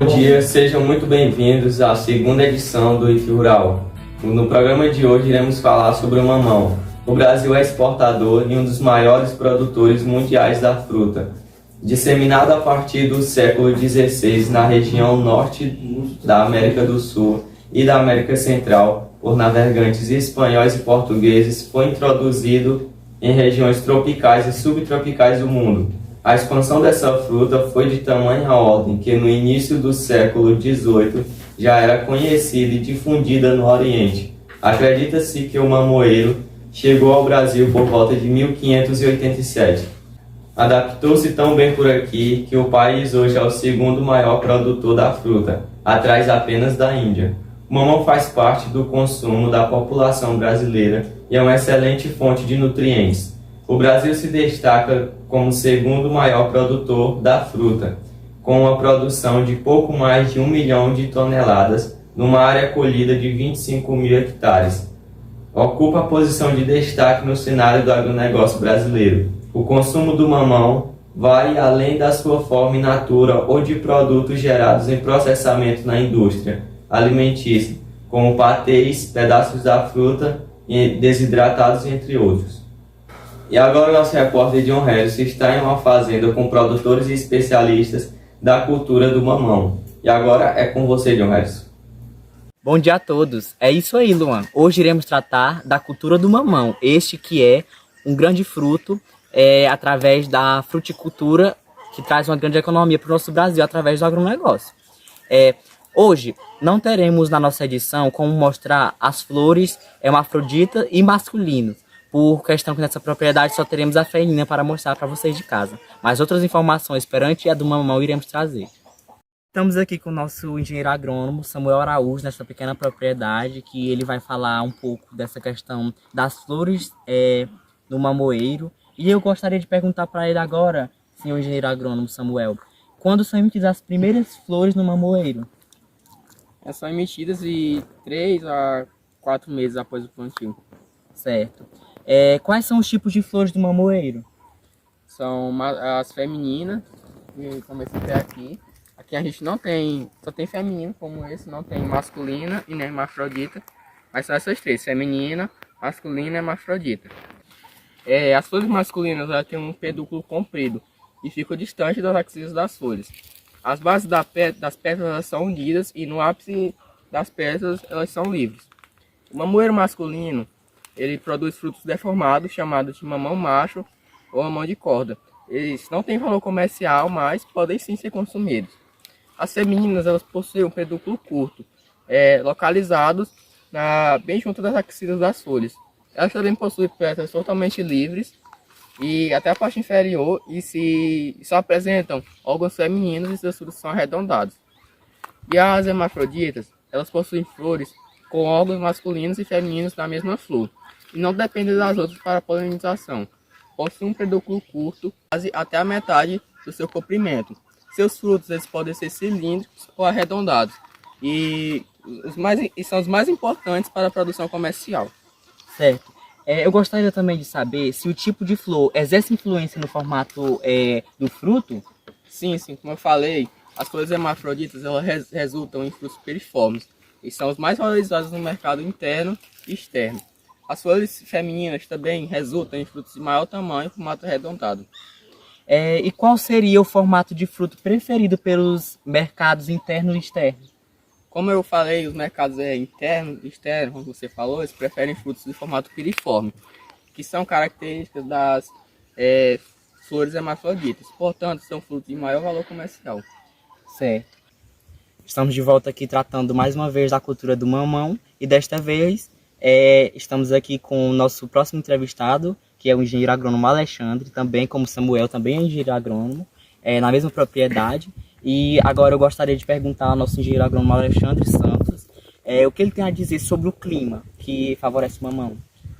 dia, sejam muito bem-vindos à segunda edição do IF Rural. No programa de hoje iremos falar sobre o mamão. O Brasil é exportador e um dos maiores produtores mundiais da fruta. Disseminado a partir do século XVI na região norte da América do Sul e da América Central por navegantes espanhóis e portugueses, foi introduzido em regiões tropicais e subtropicais do mundo. A expansão dessa fruta foi de tamanha ordem que no início do século XVIII já era conhecida e difundida no Oriente. Acredita-se que o mamoeiro chegou ao Brasil por volta de 1587. Adaptou-se tão bem por aqui que o país hoje é o segundo maior produtor da fruta, atrás apenas da Índia. O mamão faz parte do consumo da população brasileira e é uma excelente fonte de nutrientes. O Brasil se destaca como o segundo maior produtor da fruta, com uma produção de pouco mais de 1 milhão de toneladas numa área colhida de 25 mil hectares. Ocupa a posição de destaque no cenário do agronegócio brasileiro. O consumo do mamão vai além da sua forma in natura ou de produtos gerados em processamento na indústria alimentícia, como patês, pedaços da fruta e desidratados, entre outros. E agora o nosso repórter John Harris está em uma fazenda com produtores e especialistas da cultura do mamão. E agora é com você, John Harris. Bom dia a todos. É isso aí, Luan. Hoje iremos tratar da cultura do mamão. Este que é um grande fruto através da fruticultura que traz uma grande economia para o nosso Brasil através do agronegócio. Hoje não teremos na nossa edição como mostrar as flores hermafrodita e masculino. Por questão que nessa propriedade só teremos a feminina para mostrar para vocês de casa. Mas outras informações perante a do mamão iremos trazer. Estamos aqui com o nosso engenheiro agrônomo, Samuel Araújo, nessa pequena propriedade, que ele vai falar um pouco dessa questão das flores no mamoeiro. E eu gostaria de perguntar para ele agora, senhor engenheiro agrônomo Samuel, quando são emitidas as primeiras flores no mamoeiro? São emitidas de 3 a 4 meses após o plantio. Certo. Quais são os tipos de flores do mamoeiro? São as femininas, como esse pé aqui. Aqui a gente não tem, só tem feminino como esse, não tem masculina e nem hermafrodita. Mas são essas três, feminina, masculina e hermafrodita. As flores masculinas elas têm um pedúnculo comprido e ficam distante das axilas das folhas. As bases das pétalas elas são unidas e no ápice das pétalas elas são livres. O mamoeiro masculino ele produz frutos deformados, chamados de mamão macho ou mamão de corda. Eles não têm valor comercial, mas podem sim ser consumidos. As femininas elas possuem um pedúnculo curto, localizados bem junto das axilas das folhas. Elas também possuem pétalas totalmente livres e até a parte inferior e só apresentam órgãos femininos e seus frutos são arredondados. E as hermafroditas elas possuem flores com órgãos masculinos e femininos na mesma flor e não dependem das outras para a polinização. Possuem um pedúnculo curto, quase até a metade do seu comprimento. Seus frutos eles podem ser cilíndricos ou arredondados e são os mais importantes para a produção comercial. Certo. Eu gostaria também de saber se o tipo de flor exerce influência no formato do fruto? Sim, como eu falei, as flores hermafroditas elas resultam em frutos piriformes e são os mais valorizados no mercado interno e externo. As flores femininas também resultam em frutos de maior tamanho e formato arredondado. E qual seria o formato de fruto preferido pelos mercados interno e externo? Como eu falei, os mercados interno e externo, como você falou, eles preferem frutos de formato piriforme, que são características das flores hermafroditas. Portanto, são frutos de maior valor comercial. Certo. Estamos de volta aqui tratando mais uma vez da cultura do mamão e desta vez estamos aqui com o nosso próximo entrevistado, que é o engenheiro agrônomo Alexandre, também como Samuel, também é engenheiro agrônomo, na mesma propriedade. E agora eu gostaria de perguntar ao nosso engenheiro agrônomo Alexandre Santos o que ele tem a dizer sobre o clima que favorece o mamão.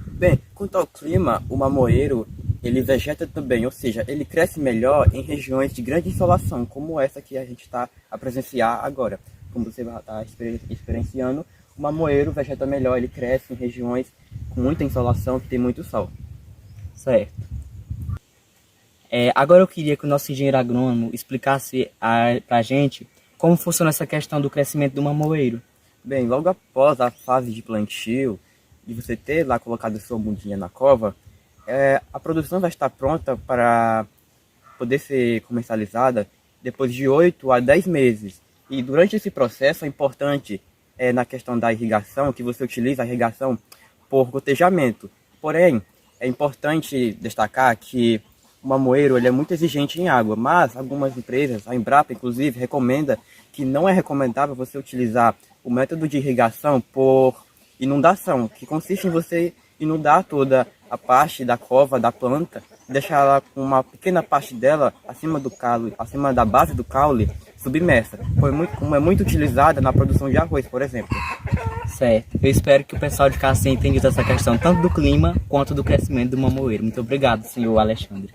Bem, quanto ao clima, o mamoeiro ele vegeta também, ou seja, ele cresce melhor em regiões de grande insolação, como essa que a gente está a presenciar agora. Como você vai estar experienciando, o mamoeiro vegeta melhor, ele cresce em regiões com muita insolação, que tem muito sol. Certo. Agora eu queria que o nosso engenheiro agrônomo explicasse para a gente como funciona essa questão do crescimento do mamoeiro? Bem, logo após a fase de plantio, de você ter lá colocado sua mudinha na cova, a produção vai estar pronta para poder ser comercializada depois de 8 a 10 meses. E durante esse processo é importante, na questão da irrigação, que você utiliza a irrigação por gotejamento. Porém, é importante destacar que o mamoeiro ele é muito exigente em água, mas algumas empresas, a Embrapa inclusive, recomenda que não é recomendável você utilizar o método de irrigação por inundação, que consiste em você inundar toda a parte da cova da planta, deixar ela com uma pequena parte dela acima do caule, acima da base do caule, submersa, como é muito utilizada na produção de arroz, por exemplo. Certo. Eu espero que o pessoal de casa tenha entendido essa questão tanto do clima quanto do crescimento do mamoeiro. Muito obrigado, senhor Alexandre.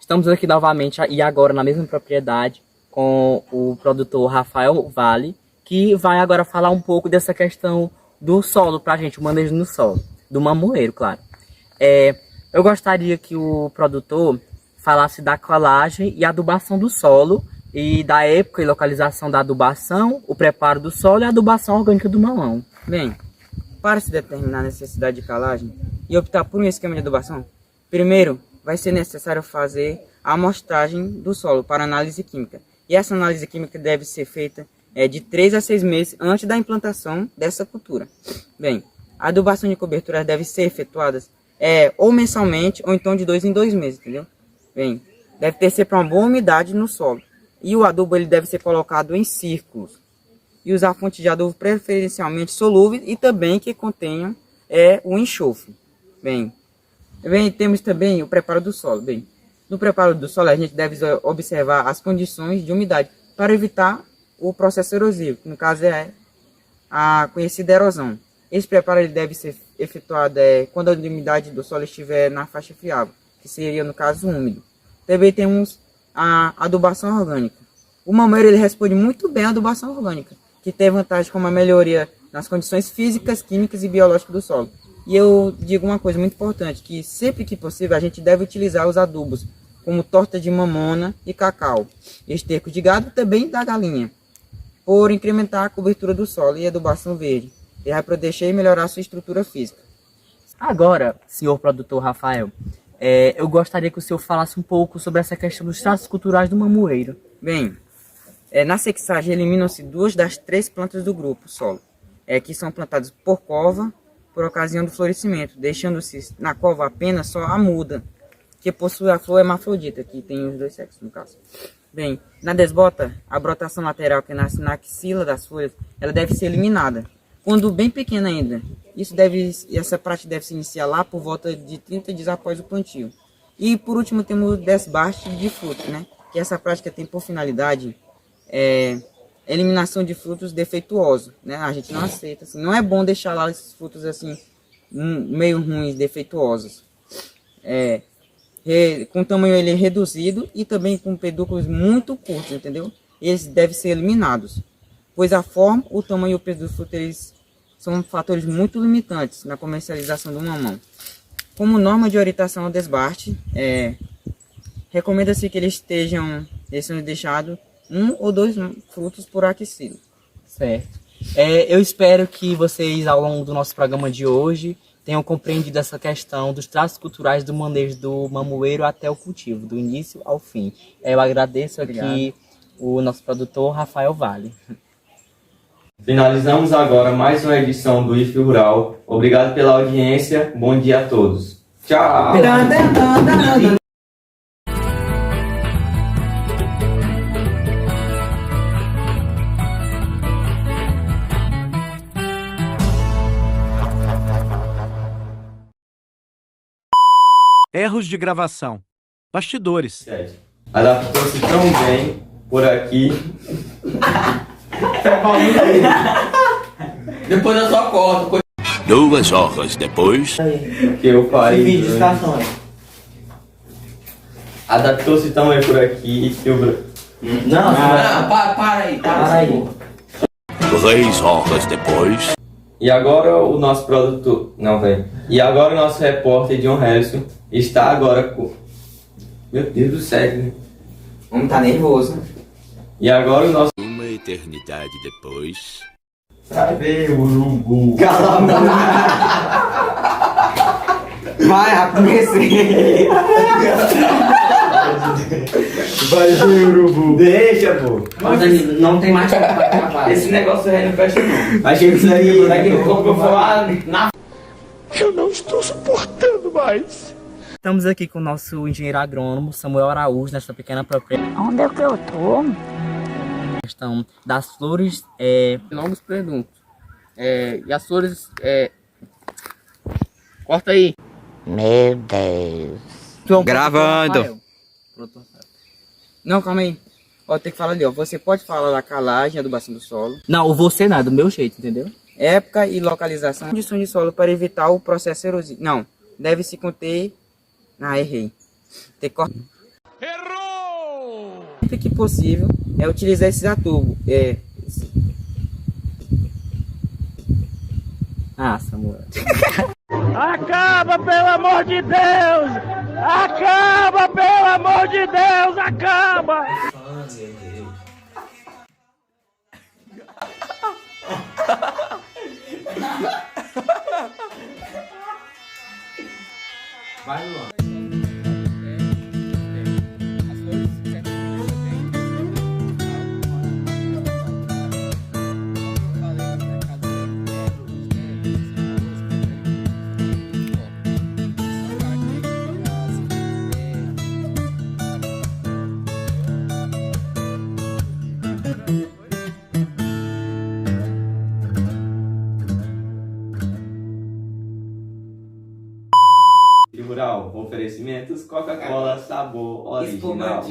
Estamos aqui novamente e agora na mesma propriedade com o produtor Rafael Vale, que vai agora falar um pouco dessa questão do solo pra gente, o manejo no solo, do mamoeiro, claro. Eu gostaria que o produtor falasse da colagem e adubação do solo e da época e localização da adubação, o preparo do solo e a adubação orgânica do mamão. Bem, para se determinar a necessidade de calagem e optar por um esquema de adubação, primeiro vai ser necessário fazer a amostragem do solo para análise química. E essa análise química deve ser feita de 3 a 6 meses antes da implantação dessa cultura. Bem, a adubação de cobertura deve ser efetuada ou mensalmente ou então de 2 em 2 meses, entendeu? Bem, deve ter sempre uma boa umidade no solo. E o adubo ele deve ser colocado em círculos. E usar fontes de adubo preferencialmente solúveis e também que contenham o enxofre. Bem, temos também o preparo do solo. Bem, no preparo do solo a gente deve observar as condições de umidade para evitar o processo erosivo, que no caso é a conhecida erosão. Esse preparo ele deve ser efetuado quando a umidade do solo estiver na faixa friável, que seria no caso úmido. Também temos a adubação orgânica. O mamoeiro ele responde muito bem à adubação orgânica, que tem vantagem como a melhoria nas condições físicas, químicas e biológicas do solo. E eu digo uma coisa muito importante, que sempre que possível a gente deve utilizar os adubos, como torta de mamona e cacau, esterco de gado e também da galinha, por incrementar a cobertura do solo e adubação verde. Ele vai proteger e melhorar a sua estrutura física. Agora, senhor produtor Rafael, eu gostaria que o senhor falasse um pouco sobre essa questão dos traços culturais do mamoeiro. Bem, na sexagem eliminam-se 2 das 3 plantas do grupo solo, que são plantadas por cova, por ocasião do florescimento, deixando-se na cova apenas só a muda, que possui a flor hermafrodita, que tem os 2 sexos no caso. Bem, na desbota, a brotação lateral que nasce na axila das folhas, ela deve ser eliminada, quando bem pequena ainda. Essa prática deve se iniciar lá por volta de 30 dias após o plantio. E por último temos o desbaste de frutos, né? Que essa prática tem por finalidade eliminação de frutos defeituosos, né? A gente não aceita, assim, não é bom deixar lá esses frutos assim meio ruins, defeituosos, com tamanho ele reduzido e também com pedúnculos muito curtos, entendeu? Eles devem ser eliminados, pois a forma, o tamanho e o peso do fruto eles são fatores muito limitantes na comercialização do mamão. Como norma de orientação ao desbaste, recomenda-se que eles sejam deixados 1 ou 2 frutos por aquecido. Certo. Eu espero que vocês, ao longo do nosso programa de hoje, tenham compreendido essa questão dos traços culturais do manejo do mamoeiro até o cultivo, do início ao fim. Eu agradeço aqui o nosso produtor, Rafael Vale. Finalizamos agora mais uma edição do IF Rural. Obrigado pela audiência. Bom dia a todos. Tchau! Erros de gravação. Bastidores. Adaptou-se tão bem por aqui. Depois eu só corto. 2 horas depois. Que eu parei. Adaptou-se tão bem por aqui que o. Não, para aí. 3 horas depois. E agora o nosso produtor. Não, velho. E agora o nosso repórter John Harrison está agora com. Meu Deus do céu, né? O homem tá nervoso. E agora o nosso. 1h30 eternidade depois. Cadê o urubu? Cala a boca. Vai, comecei. Vai ver, urubu. Deixa, pô. Mas não tem mais pra gravar. Esse negócio aí não fecha não. Achei que isso aí Daqui a pouco eu vou falar na... Eu não estou suportando mais. Estamos aqui com o nosso engenheiro agrônomo, Samuel Araújo, nessa pequena propriedade. Onde é que eu tô? Questão das flores, Longos produtos. E as flores... Corta aí. Meu Deus. Gravando. Não, calma aí. Ó, tem que falar ali, ó. Você pode falar da calagem, adubação do solo, Não, o você não, é do meu jeito, entendeu? época e localização, condições de solo para evitar o processo erosivo. Não, deve se conter... Ah, errei. Tem que cortar. Errou! Sempre que possível, é utilizar esses adubos. Ah, Samuel. Acaba, pelo amor de Deus! Acaba, pelo amor de Deus! Acaba! Vai, Luan. As flores Rural, oferecimentos Coca-Cola, sabor original.